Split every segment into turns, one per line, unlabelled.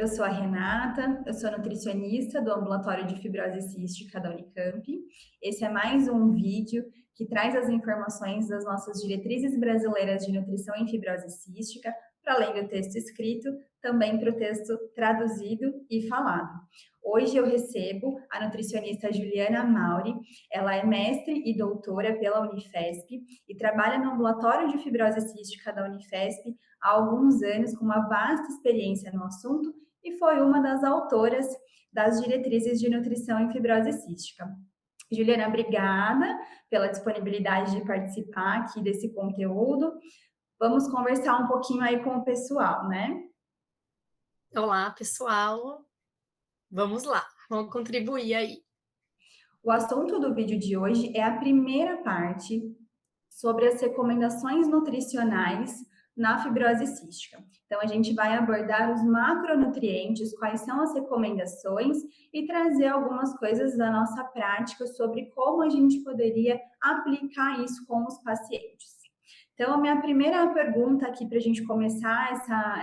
Eu sou a Renata, eu sou nutricionista do Ambulatório de Fibrose Cística da Unicamp. Esse é mais um vídeo que traz as informações das nossas diretrizes brasileiras de nutrição em fibrose cística, para além do texto escrito, também para o texto traduzido e falado. Hoje eu recebo a nutricionista Juliana Mauri. Ela é mestre e doutora pela Unifesp e trabalha no Ambulatório de Fibrose Cística da Unifesp há alguns anos, com uma vasta experiência no assunto, e foi uma das autoras das diretrizes de nutrição em fibrose cística. Juliana, obrigada pela disponibilidade de participar aqui desse conteúdo. Vamos conversar um pouquinho aí com o pessoal, né?
Olá, pessoal. Vamos lá, vamos contribuir aí.
O assunto do vídeo de hoje é a primeira parte sobre as recomendações nutricionais na fibrose cística. Então, a gente vai abordar os macronutrientes, quais são as recomendações e trazer algumas coisas da nossa prática sobre como a gente poderia aplicar isso com os pacientes. Então, a minha primeira pergunta aqui para a gente começar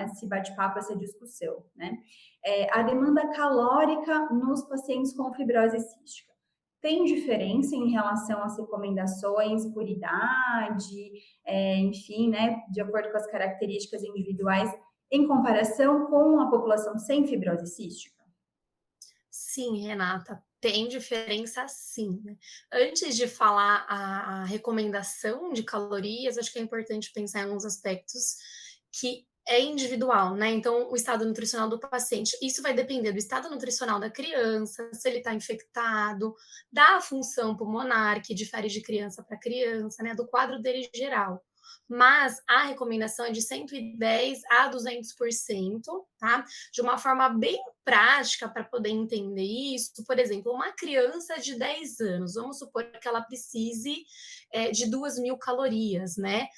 esse bate-papo, essa discussão, né? É a demanda calórica nos pacientes com fibrose cística. Tem diferença em relação às recomendações por idade, enfim, né, de acordo com as características individuais, em comparação com a população sem fibrose cística?
Sim, Renata, tem diferença sim, né. Antes de falar a recomendação de calorias, acho que é importante pensar em alguns aspectos que é individual, né, então o estado nutricional do paciente, isso vai depender do estado nutricional da criança, se ele está infectado, da função pulmonar, que difere de criança para criança, né, do quadro dele geral. Mas a recomendação é de 110 a 200%, tá, de uma forma bem prática para poder entender isso. Por exemplo, uma criança de 10 anos, vamos supor que ela precise de 2.000 calorias, né?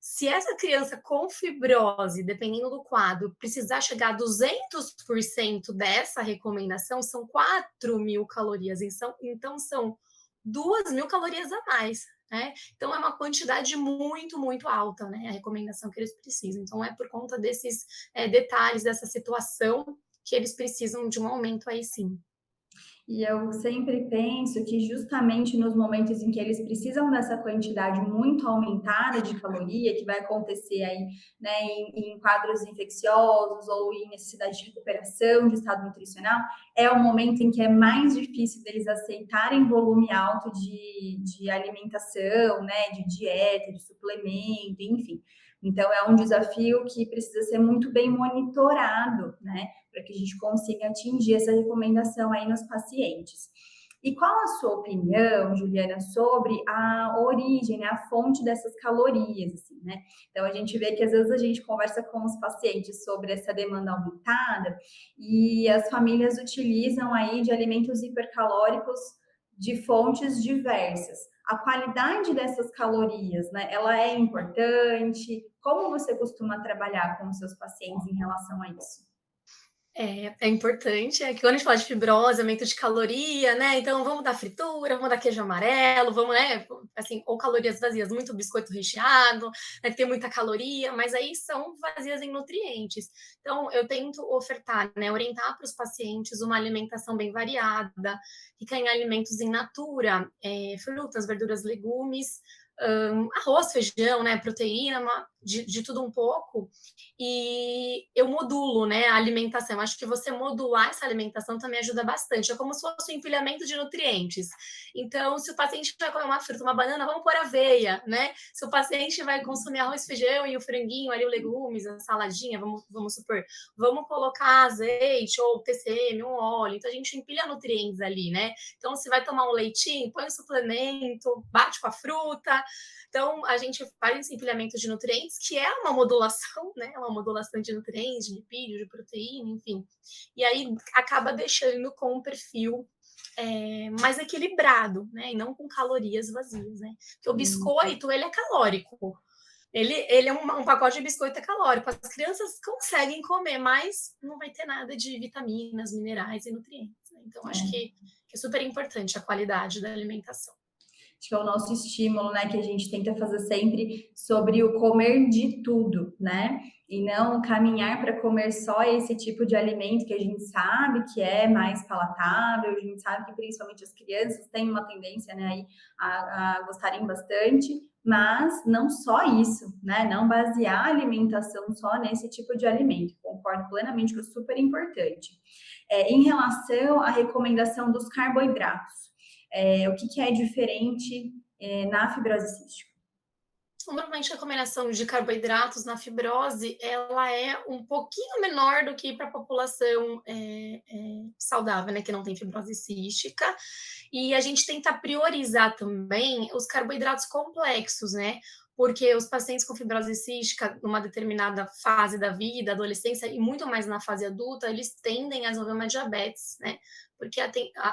Se essa criança com fibrose, dependendo do quadro, precisar chegar a 200% dessa recomendação, são 4.000 calorias. Então são 2.000 calorias a mais, né? Então é uma quantidade muito, muito alta, né? A recomendação que eles precisam. Então é por conta desses detalhes, dessa situação, que eles precisam de um aumento aí sim.
E eu sempre penso que justamente nos momentos em que eles precisam dessa quantidade muito aumentada de caloria, que vai acontecer aí, né, em quadros infecciosos ou em necessidade de recuperação de estado nutricional, é o momento em que é mais difícil deles aceitarem volume alto de alimentação, né, de dieta, de suplemento, enfim. Então, é um desafio que precisa ser muito bem monitorado, né, para que a gente consiga atingir essa recomendação aí nos pacientes. E qual a sua opinião, Juliana, sobre a origem, né, a fonte dessas calorias, assim, né? Então, a gente vê que às vezes a gente conversa com os pacientes sobre essa demanda aumentada e as famílias utilizam aí de alimentos hipercalóricos de fontes diversas. A qualidade dessas calorias, né, ela é importante? Como você costuma trabalhar com os seus pacientes em relação a isso?
É importante, é que quando a gente fala de fibrose, aumento de caloria, né, então vamos dar fritura, vamos dar queijo amarelo, vamos, né, assim, ou calorias vazias, muito biscoito recheado, né, que tem muita caloria, mas aí são vazias em nutrientes. Então eu tento ofertar, né, orientar para os pacientes uma alimentação bem variada, rica em alimentos in natura, frutas, verduras, legumes, arroz, feijão, né, proteína, de tudo um pouco, e eu modulo, né, a alimentação. Acho que você modular essa alimentação também ajuda bastante. É como se fosse um empilhamento de nutrientes. Então, se o paciente vai comer uma fruta, uma banana, vamos pôr aveia, né? Se o paciente vai consumir arroz, feijão e o franguinho, ali, o legumes, a saladinha, vamos supor, vamos colocar azeite ou TCM, um óleo. Então, a gente empilha nutrientes ali, né? Então, se vai tomar um leitinho, põe um suplemento, bate com a fruta. Então, a gente faz esse empilhamento de nutrientes, que é uma modulação, né? Uma modulação de nutrientes, de lipídio, de proteína, enfim. E aí acaba deixando com um perfil mais equilibrado, né? E não com calorias vazias, né? Porque o biscoito, ele é calórico. Ele é um pacote de biscoito é calórico. As crianças conseguem comer, mas não vai ter nada de vitaminas, minerais e nutrientes. Né? Então, acho
É.
que é super importante a qualidade da alimentação.
acho que é o nosso estímulo, né, que a gente tenta fazer sempre sobre o comer de tudo, né? E não caminhar para comer só esse tipo de alimento que a gente sabe que é mais palatável, a gente sabe que principalmente as crianças têm uma tendência, né, aí a gostarem bastante, mas não só isso, né? Não basear a alimentação só nesse tipo de alimento. Concordo plenamente que é super importante. Em relação à recomendação dos carboidratos, o que é diferente na fibrose cística?
Normalmente a combinação de carboidratos na fibrose, ela é um pouquinho menor do que para a população saudável, né, que não tem fibrose cística. E a gente tenta priorizar também os carboidratos complexos, né? Porque os pacientes com fibrose cística, numa determinada fase da vida, adolescência e muito mais na fase adulta, eles tendem a desenvolver uma diabetes, né? Porque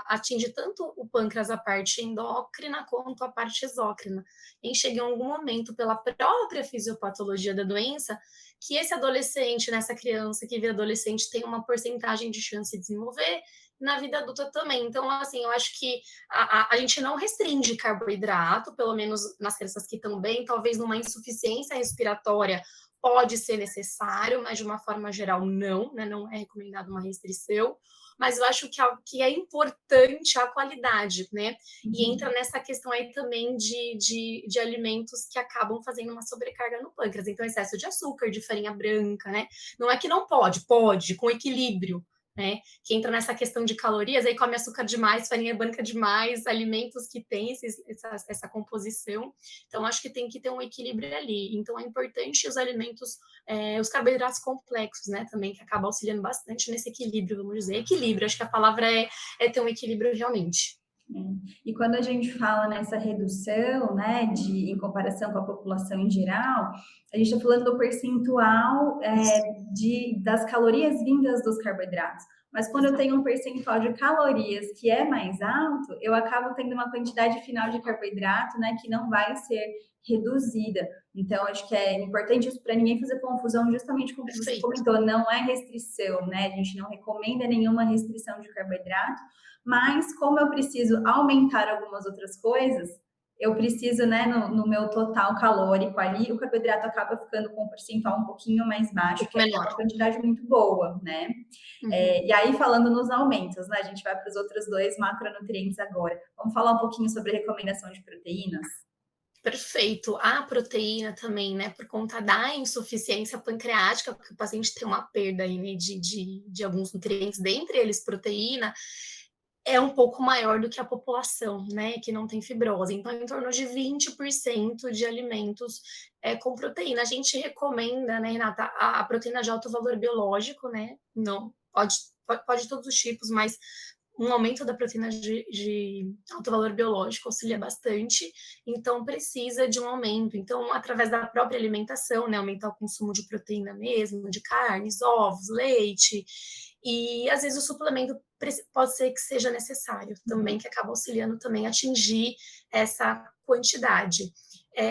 atinge tanto o pâncreas, a parte endócrina, quanto a parte exócrina. E chega em algum momento, pela própria fisiopatologia da doença, que esse adolescente, nessa criança que vira adolescente, tem uma porcentagem de chance de desenvolver, na vida adulta também. Então, assim, eu acho que a gente não restringe carboidrato, pelo menos nas crianças que estão bem, talvez numa insuficiência respiratória pode ser necessário, mas de uma forma geral não, né? Não é recomendado uma restrição. Mas eu acho que é importante a qualidade, né? E entra nessa questão aí também de alimentos que acabam fazendo uma sobrecarga no pâncreas. Então, excesso de açúcar, de farinha branca, né? Não é que não pode, pode, com equilíbrio, né? Que entra nessa questão de calorias, aí come açúcar demais, farinha branca demais, alimentos que têm essa composição. Então, acho que tem que ter um equilíbrio ali. Então, é importante os alimentos, os carboidratos complexos, né? Também, que acabam auxiliando bastante nesse equilíbrio, vamos dizer. Equilíbrio, acho que a palavra é ter um equilíbrio realmente.
E quando a gente fala nessa redução, né, em comparação com a população em geral, a gente está falando do percentual das calorias vindas dos carboidratos. Mas quando eu tenho um percentual de calorias que é mais alto, eu acabo tendo uma quantidade final de carboidrato, né, que não vai ser reduzida. Então, acho que é importante isso para ninguém fazer confusão, justamente com o que você comentou, não é restrição, né? A gente não recomenda nenhuma restrição de carboidrato, mas como eu preciso aumentar algumas outras coisas, eu preciso, né, no meu total calórico ali, o carboidrato acaba ficando com um percentual um pouquinho mais baixo, que é uma quantidade muito boa, né? Uhum. E aí, falando nos aumentos, né, a gente vai para os outros dois macronutrientes agora. Vamos falar um pouquinho sobre a recomendação de proteínas?
Perfeito. A proteína também, né, por conta da insuficiência pancreática, porque o paciente tem uma perda aí, né, de alguns nutrientes, dentre eles proteína, é um pouco maior do que a população, né, que não tem fibrose. Então, em torno de 20% de alimentos com proteína. A gente recomenda, né, Renata, a proteína de alto valor biológico, né, não, pode todos os tipos, mas um aumento da proteína de alto valor biológico auxilia bastante, então precisa de um aumento. Então, através da própria alimentação, né, aumentar o consumo de proteína mesmo, de carnes, ovos, leite, e às vezes o suplemento pode ser que seja necessário também, que acaba auxiliando também a atingir essa quantidade.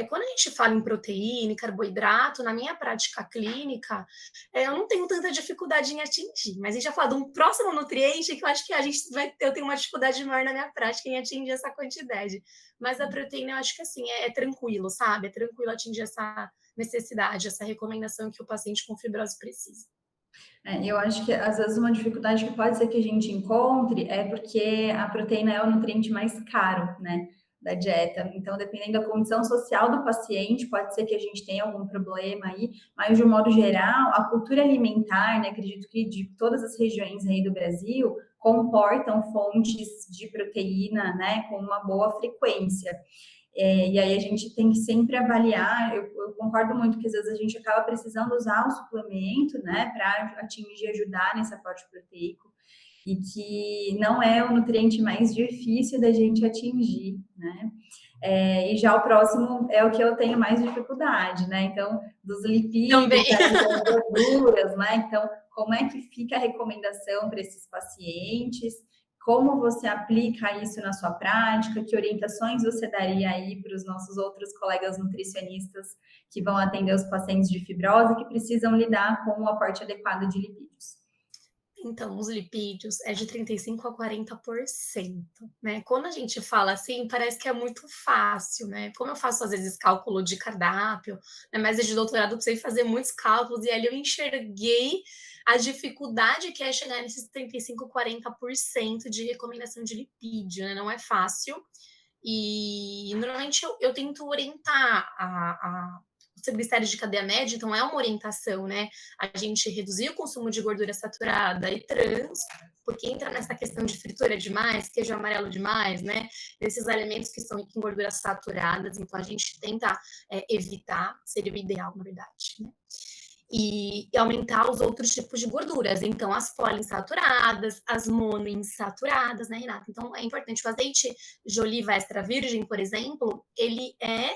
Quando a gente fala em proteína e carboidrato, na minha prática clínica, eu não tenho tanta dificuldade em atingir, mas a gente já falou de um próximo nutriente que eu acho que eu tenho uma dificuldade maior na minha prática em atingir essa quantidade. Mas a proteína, eu acho que assim, é tranquilo, sabe? É tranquilo atingir essa necessidade, essa recomendação que o paciente com fibrose precisa.
Eu acho que às vezes uma dificuldade que pode ser que a gente encontre é porque a proteína é o nutriente mais caro, né, da dieta. Então, dependendo da condição social do paciente, pode ser que a gente tenha algum problema aí, mas de um modo geral, a cultura alimentar, né, acredito que de todas as regiões aí do Brasil, comportam fontes de proteína, né, com uma boa frequência. E aí a gente tem que sempre avaliar, eu concordo muito que às vezes a gente acaba precisando usar o suplemento, né, para atingir, ajudar nesse aporte proteico, e que não é o nutriente mais difícil da gente atingir, né? E já o próximo é o que eu tenho mais dificuldade, né? Então, dos lipídios, das gorduras, né? Então, como é que fica a recomendação para esses pacientes? Como você aplica isso na sua prática? Que orientações você daria aí para os nossos outros colegas nutricionistas que vão atender os pacientes de fibrose que precisam lidar com o aporte adequado de lipídios?
Então, os lipídios é de 35 a 40%, né? Quando a gente fala assim, parece que é muito fácil, né? Como eu faço às vezes cálculo de cardápio, né? Mas de doutorado eu precisei fazer muitos cálculos e ali eu enxerguei a dificuldade que é chegar nesses 35, 40% de recomendação de lipídio, né? Não é fácil. E normalmente eu tento orientar os triglicéridos de cadeia média, então é uma orientação, né? A gente reduzir o consumo de gordura saturada e trans, porque entra nessa questão de fritura demais, queijo amarelo demais, né? Esses alimentos que são em gorduras saturadas, então a gente tenta evitar, seria o ideal, na verdade, né? E aumentar os outros tipos de gorduras. Então, as poliinsaturadas, as monoinsaturadas, né, Renata? Então, é importante. O azeite de oliva extra virgem, por exemplo, ele é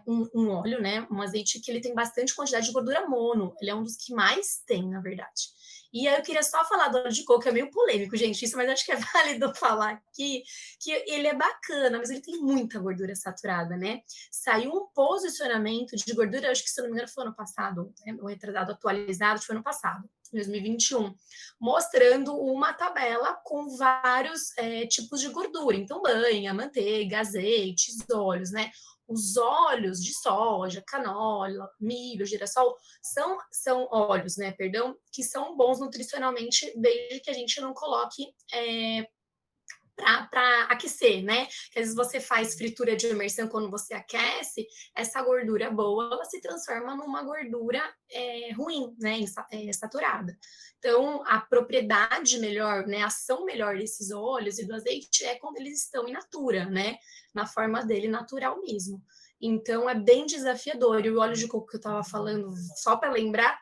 um óleo, né? Um azeite que ele tem bastante quantidade de gordura mono. Ele é um dos que mais tem, na verdade. E aí eu queria só falar do óleo de coco, que é meio polêmico, gente, isso, mas acho que é válido falar aqui, que ele é bacana, mas ele tem muita gordura saturada, né? Saiu um posicionamento de gordura, acho que se não me engano foi ano passado, né? O retratado atualizado foi ano passado, 2021, mostrando uma tabela com vários tipos de gordura. Então, banha, manteiga, azeites, óleos, né? Os óleos de soja, canola, milho, girassol, são óleos, né? Perdão, que são bons nutricionalmente, desde que a gente não coloque para aquecer, né? Que às vezes você faz fritura de imersão quando você aquece, essa gordura boa ela se transforma numa gordura ruim, né? Saturada. Então, a propriedade melhor, né? A ação melhor desses óleos e do azeite é quando eles estão in natura, né? Na forma dele natural mesmo. Então, é bem desafiador. E o óleo de coco que eu estava falando, só para lembrar,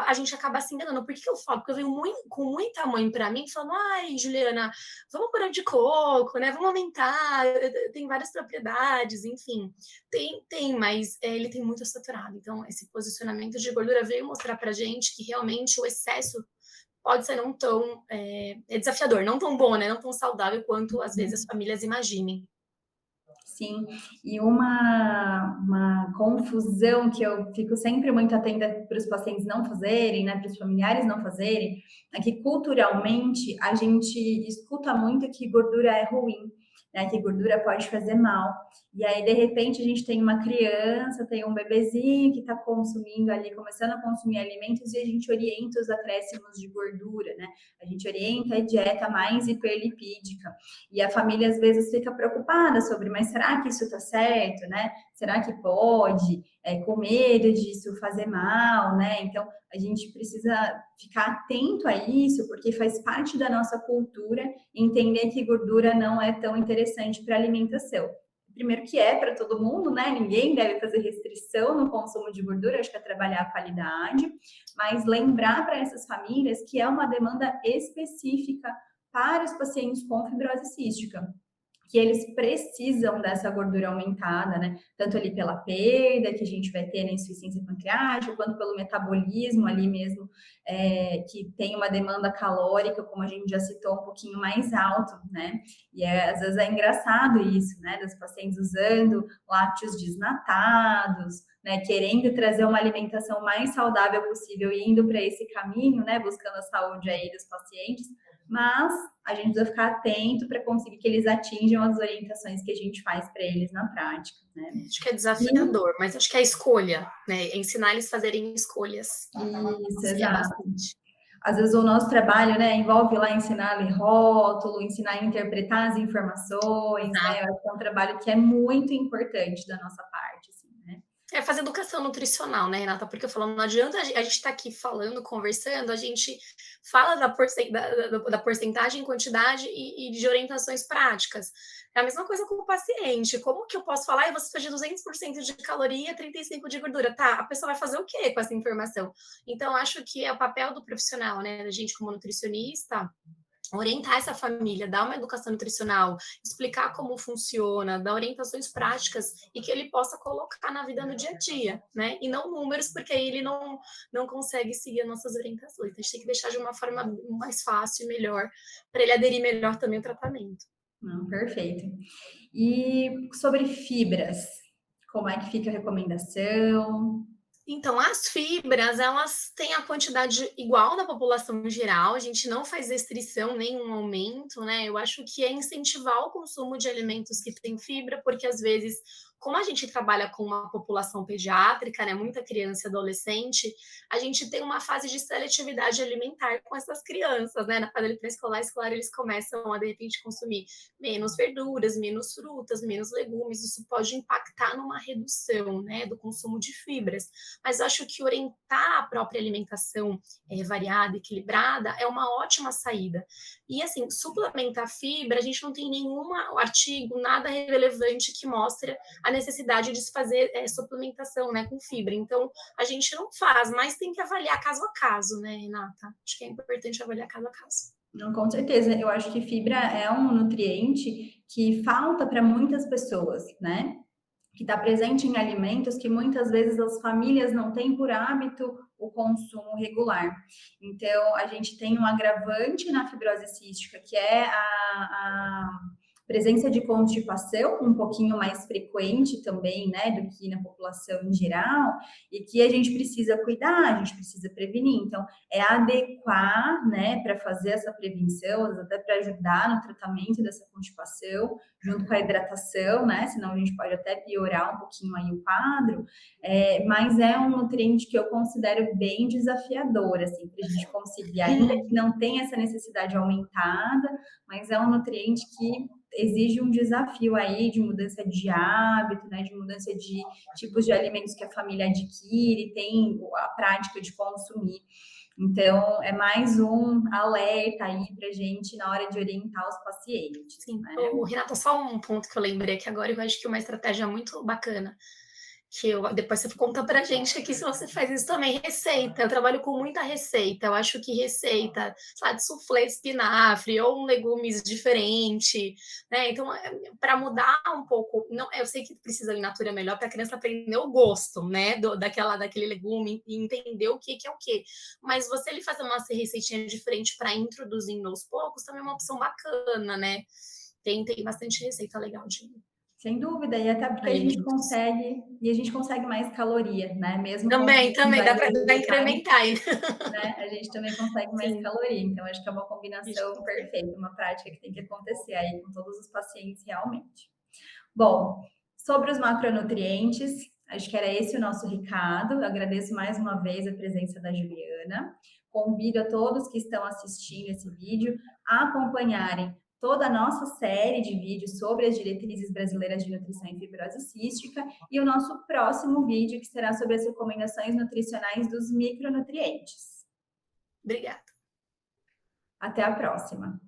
a gente acaba se enganando. Por que eu falo? Porque eu venho com muita mãe para mim falando, ai, Juliana, vamos pôr de coco, né? Vamos aumentar, tem várias propriedades, enfim. Tem, mas ele tem muito saturado. Então, esse posicionamento de gordura veio mostrar pra gente que realmente o excesso pode ser não tão desafiador, não tão bom, né? Não tão saudável quanto às vezes as famílias imaginem.
Sim, e uma confusão que eu fico sempre muito atenta para os pacientes não fazerem, né, para os familiares não fazerem, é que culturalmente a gente escuta muito que gordura é ruim, né, que gordura pode fazer mal. E aí, de repente, a gente tem uma criança, tem um bebezinho que está consumindo ali, começando a consumir alimentos, e a gente orienta os acréscimos de gordura, né? A gente orienta a dieta mais hiperlipídica. E a família às vezes fica preocupada sobre, mas será que isso está certo, né? Será que pode? Com medo disso fazer mal, né? Então a gente precisa ficar atento a isso, porque faz parte da nossa cultura entender que gordura não é tão interessante para a alimentação. Primeiro que é para todo mundo, né? Ninguém deve fazer restrição no consumo de gordura, acho que é trabalhar a qualidade, mas lembrar para essas famílias que é uma demanda específica para os pacientes com fibrose cística, que eles precisam dessa gordura aumentada, né? Tanto ali pela perda que a gente vai ter na insuficiência pancreática, quanto pelo metabolismo ali mesmo, que tem uma demanda calórica, como a gente já citou, um pouquinho mais alto, né? E às vezes é engraçado isso, né? Das pacientes usando lácteos desnatados, né, querendo trazer uma alimentação mais saudável possível e indo para esse caminho, né, buscando a saúde aí dos pacientes, mas a gente precisa ficar atento para conseguir que eles atinjam as orientações que a gente faz para eles na prática, né?
Acho que é desafiador, mas acho que é a escolha, né? É ensinar eles a fazerem escolhas.
Isso, exato. Bastante. Às vezes o nosso trabalho, né, envolve lá ensinar a ler rótulo, ensinar a interpretar as informações, né? Eu acho que é um trabalho que é muito importante da nossa parte, assim, né?
É fazer educação nutricional, né, Renata? Porque eu falo, não adianta a gente estar aqui falando, conversando, a gente fala da porcentagem, quantidade e de orientações práticas. É a mesma coisa com o paciente. Como que eu posso falar, você precisa de 200% de caloria, 35% de gordura? Tá, a pessoa vai fazer o quê com essa informação? Então, acho que é o papel do profissional, né, da gente como nutricionista, orientar essa família, dar uma educação nutricional, explicar como funciona, dar orientações práticas e que ele possa colocar na vida no dia a dia, né? E não números, porque aí ele não consegue seguir as nossas orientações. Então, a gente tem que deixar de uma forma mais fácil e melhor, para ele aderir melhor também ao tratamento.
Não, perfeito. E sobre fibras, como é que fica a recomendação?
Então, as fibras, elas têm a quantidade igual da população geral, a gente não faz restrição, nenhum aumento, né? Eu acho que é incentivar o consumo de alimentos que têm fibra, porque às vezes, como a gente trabalha com uma população pediátrica, né, muita criança e adolescente, a gente tem uma fase de seletividade alimentar com essas crianças, né? Na fase pré-escolar, escolar, eles começam a de repente consumir menos verduras, menos frutas, menos legumes, isso pode impactar numa redução, né, do consumo de fibras. Mas acho que orientar a própria alimentação variada, equilibrada, é uma ótima saída. E assim, suplementar fibra, a gente não tem nenhum artigo, nada relevante que mostre a necessidade de se fazer suplementação, né, com fibra. Então, a gente não faz, mas tem que avaliar caso a caso, né, Renata? Acho que é importante avaliar caso a caso.
Não, com certeza, eu acho que fibra é um nutriente que falta para muitas pessoas, né? Que está presente em alimentos que muitas vezes as famílias não têm por hábito o consumo regular. Então, a gente tem um agravante na fibrose cística, que é a presença de constipação um pouquinho mais frequente também, né, do que na população em geral, e que a gente precisa cuidar, a gente precisa prevenir. Então, é adequar, né, para fazer essa prevenção, até para ajudar no tratamento dessa constipação, junto com a hidratação, né, senão a gente pode até piorar um pouquinho aí o quadro, mas é um nutriente que eu considero bem desafiador, assim, para a gente conseguir, ainda que não tenha essa necessidade aumentada, mas é um nutriente que exige um desafio aí de mudança de hábito, né, de mudança de tipos de alimentos que a família adquire, tem a prática de consumir. Então, é mais um alerta aí para gente na hora de orientar os pacientes.
Sim,
né?
Renata, só um ponto que eu lembrei aqui agora, eu acho que uma estratégia muito bacana que depois você conta pra gente aqui se você faz isso também. Receita, eu trabalho com muita receita. Eu acho que receita, sabe, de soufflé de espinafre ou um legumes diferente, né? Então, para mudar um pouco, não, eu sei que precisa de natura melhor para a criança aprender o gosto, né, daquele legume e entender o que é o que. Mas você ele fazer uma receitinha diferente para introduzir aos poucos também é uma opção bacana, né? Tem bastante receita legal de
sem dúvida, e até porque
alimentos.
a gente consegue mais caloria, né? Mesmo
Também, dá para
vegetais,
incrementar.
né? A gente também consegue mais
Sim.
caloria. Então, acho que é uma combinação perfeita, uma prática que tem que acontecer aí com todos os pacientes realmente. Bom, sobre os macronutrientes, acho que era esse o nosso recado. Eu agradeço mais uma vez a presença da Juliana. Convido a todos que estão assistindo esse vídeo a acompanharem toda a nossa série de vídeos sobre as diretrizes brasileiras de nutrição e fibrose cística e o nosso próximo vídeo que será sobre as recomendações nutricionais dos micronutrientes.
Obrigada.
Até a próxima!